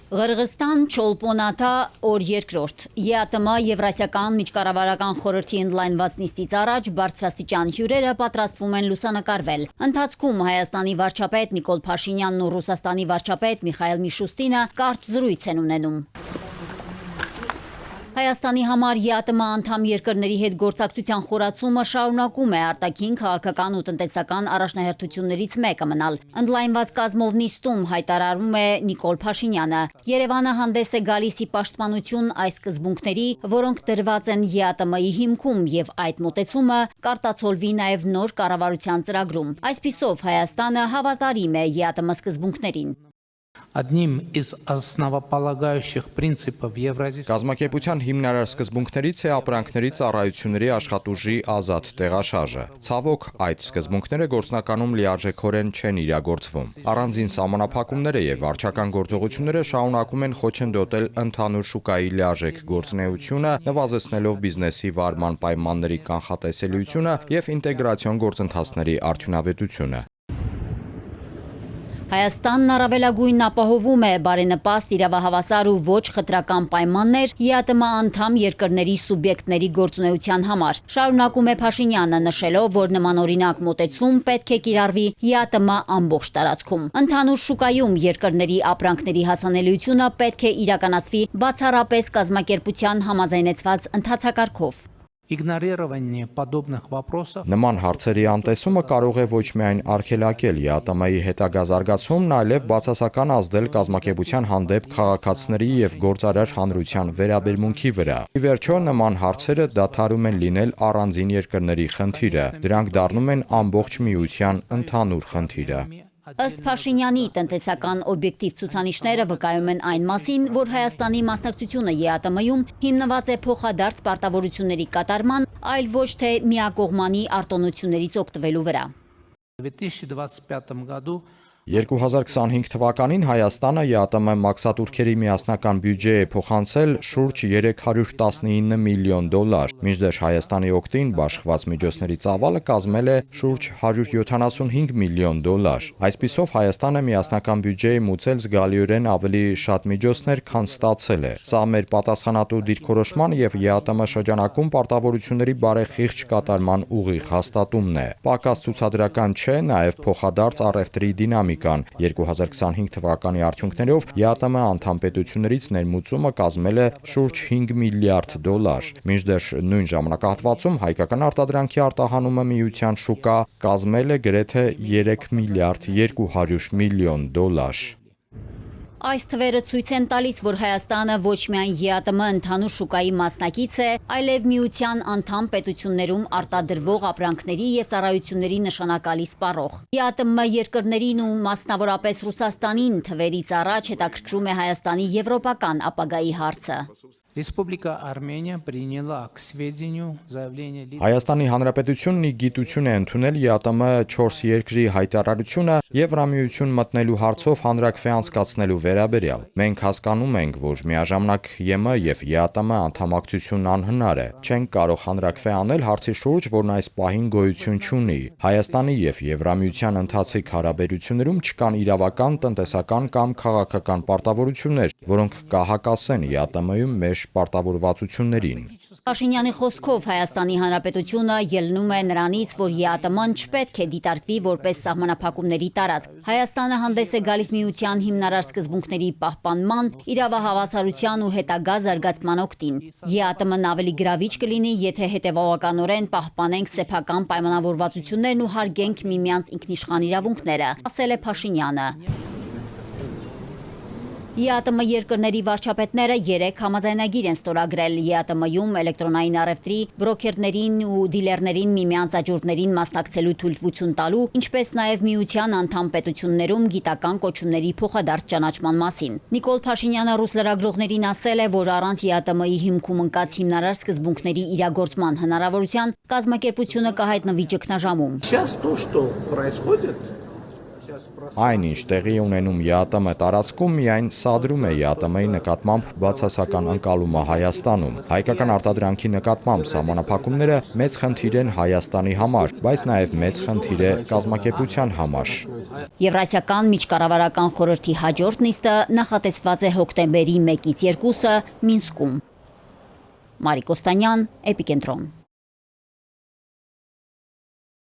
Ղրղստան Չոլպոնաթա օր երկրորդ ԵԱՏՄ Եվրասիական միջկառավարական խորհրդի ընդլայնված նիստից առաջ բարձրաստիճան հյուրերը պատրաստվում են լուսանկարվել։ Ընթացքում Հայաստանի վարչապետ Նիկոլ Փաշինյանն ու Ռուսաստանի վարչապետ Միխայել Միշուստինը կարճ զրույց են ունենում։ Հայաստանի համար ԵԱՏՄ անդամ երկրների հետ գործակցության խորացումը շարունակում է արտաքին քաղաքական ու տնտեսական առաջնահերթություններից մեկը մնալ։ Ընդլայնված կազմով նիստում հայտարարում է Նիկոլ Փաշինյանը։ Երևանը հանդես է գալիս ի պաշտպանություն այս սկզբունքների, որոնք դրված են ԵԱՏՄ-ի հիմքում, եւ այդ մոտեցումը կարտացոլվի նաև նոր կառավարության ծրագրում։ Այսպիսով Հայաստանը հավատարիմ է ԵԱՏՄ սկզբունքներին։ Одним из основополагающих принципов Евразийского Կազմակերպության հիմնարար սկզբունքներից է ապրանքների ծառայությունների աշխատուժի ազատ տեղաշարժը։ Ցավոք, այդ սկզբունքները գործնականում լիարժեքորեն չեն իրագործվում։ Առանձին սահմանափակումները եւ վարչական գործողությունները շարունակում են խոչընդոտել ընդհանուր շուկայի լիարժեք գործունեությունը, նվազեցնելով բիզնեսի վարման պայմանների կանխատեսելիությունը եւ ինտեգրացիոն գործընթացների արդյունավետությունը։ Հայաստանն առավելագույնն ապահովում է բարենպաստ, իրավահավասար ու ոչ խտրական պայմաններ ԵԱՏՄ անդամ երկրների սուբյեկտների գործունեության համար։ Շարունակում է Փաշինյանը, նշելով, որ նմանօրինակ մոտեցում պետք է կիրառվի ԵԱՏՄ ամբողջ տարածքում։ Ընդհանուր շուկայում երկրների ապրանքների հասանելիությունը պետք է իրականացվի բացառապես կազմակերպության համաձայնեցված ընթացակարգով։ Игнорирование подобных вопросов Նման հարցերի անտեսումը կարող է ոչ միայն արգելակել ԵԱՏՄ-ի հետագա զարգացումն, այլև բացասական ազդել կազմակերպության հանդեպ քաղաքացիների եւ գործարար հանրության վերաբերմունքի վրա։ Ի վերջո, նման հարցերը դադարում են լինել առանձին երկրների խնդիրը, դրանք դառնում են ամբողջ միության ընդհանուր խնդիրը։ Ըստ Փաշինյանի, տնտեսական օբյեկտիվ ցուցանիշները վկայում են այն մասին, որ Հայաստանի մասնակցությունը ԵԱՏՄ-ում հիմնված է փոխադարձ պարտավորությունների կատարման, այլ ոչ թե միակողմանի արտոնություններից օգտվելու վրա։ В 2025 году 2025 թվականին Հայաստանը ԵԱՏՄ մաքսատուրքերի միասնական բյուջե է փոխանցել շուրջ 319 միլիոն դոլար, մինչդեռ Հայաստանի օգտին բաշխված միջոցների ծավալը կազմել է շուրջ 175 միլիոն դոլար։ Այսպիսով Հայաստանը միասնական բյուջե է մուծել զգալիորեն ավելի շատ միջոցներ, քան ստացել է։ Սա մեր պատասխանատու դիրքորոշման եւ ԵԱՏՄ շրջանակում պարտավորությունների բարեխիղճ կատարման ուղիղ հաստատումն է։ Պակաս ցուցադրական չէ նաեւ փոխադարձ առևտրի դինամիկան։ 2025 թվականի արդյունքներով ԵԱՏՄ անդամ պետություններից ներմուծումը կազմել է շուրջ 5 միլիարդ դոլար, մինչդեռ նույն ժամանակահատվածում հայկական արտադրանքի արտահանումը միության շուկա կազմել է գրեթե 3 միլիարդ 200 միլիոն դոլար։ Այս թվերը ցույց են տալիս, որ Հայաստանը ոչ միայն ԵԱՏՄ ընդհանուր շուկայի մասնակից է, այլև միության անդամ պետություններում արտադրվող ապրանքների եւ ծառայությունների նշանակալի սպառող։ ԵԱՏՄ երկրներին ու մասնավորապես Ռուսաստանին թվերից առաջ հետաքրքրում է Հայաստանի եվրոպական ապագայի հարցը։ Республика Армения приняла к сведению заявление Հայաստանի Հանրապետությունն ի գիտություն է ընդունել ԵԱՏՄ 4 երկրի հայտարարությունը Եվրամիություն մտնելու հարցով հանրակրվե անցկացնելու վերաբերյալ։ Մենք հասկանում ենք, որ միաժամանակ ԵՄ եւ ԵԱՏՄ անդամակցությունն անհնար է։ Չենք կարող հանրակրվե անել հարցի շուրջ, որն այս պահին գոյություն չունի։ Հայաստանի եւ Եվրամիության ընթացիկ հարաբերություններում չկան իրավական, տնտեսական կամ քաղաքական պարտավորություններ, որոնք կհակասեն ԵԱՏՄ-ում մեր պարտավորվածություններին։ Փաշինյանի խոսքով Հայաստանի Հանրապետությունը ելնում է նրանից, որ ԵԱՏՄ-ն չպետք է դիտարկվի որպես սահմանափակումների տարածք։ Հայաստանը հանդես է գալիս միության հիմնարար սկզբունքների պահպանման, իրավահավասարության ու հետագա զարգացման օգտին։ ԵԱՏՄ-ն ավելի գրավիչ կլինի, եթե հետևողականորեն պահպանենք սեփական պայմանավորվածություններն ու հարգենք միմյանց ինքնիշխան իրավունքները, ասել է Փաշինյանը։ ԵԱՏՄ երկրների վարչապետները 3 համաձայնագիր են ստորագրել ԵԱՏՄ-ում էլեկտրոնային առևտրի, բրոքերներին ու դիլերներին միմյանց աճուրդներին մասնակցելու թույլտվություն տալու, ինչպես նաև միության անդամ պետություններում գիտական կոչումների փոխադարձ ճանաչման մասին։ Նիկոլ Փաշինյանը ռուս լրագրողներին ասել է, որ առանց ԵԱՏՄ-ի հիմքում ընկած հիմնարար սկզբունքների իրագործման հնարավորության կազմակերպությունը կհայտնվի ճգնաժամում։ Այնինչ տեղի ունենում ԵԱՏՄ տարածքում միայն սադրում է ԵԱՏՄ-ի նկատմամբ բացասական ընկալումը Հայաստանում։ Հայկական արտադրանքի նկատմամբ սահմանափակումները մեծ խնդիր են Հայաստանի համար, բայց նաև մեծ խնդիր է կազմակերպության համար։ Եվրասիական միջկառավարական խորհրդի հաջորդ նիստը նախատեսված է հոկտեմբերի 1-ից 2-ը Մինսկում։ Մարիկ Օստանյան, Էպիկենտրոն։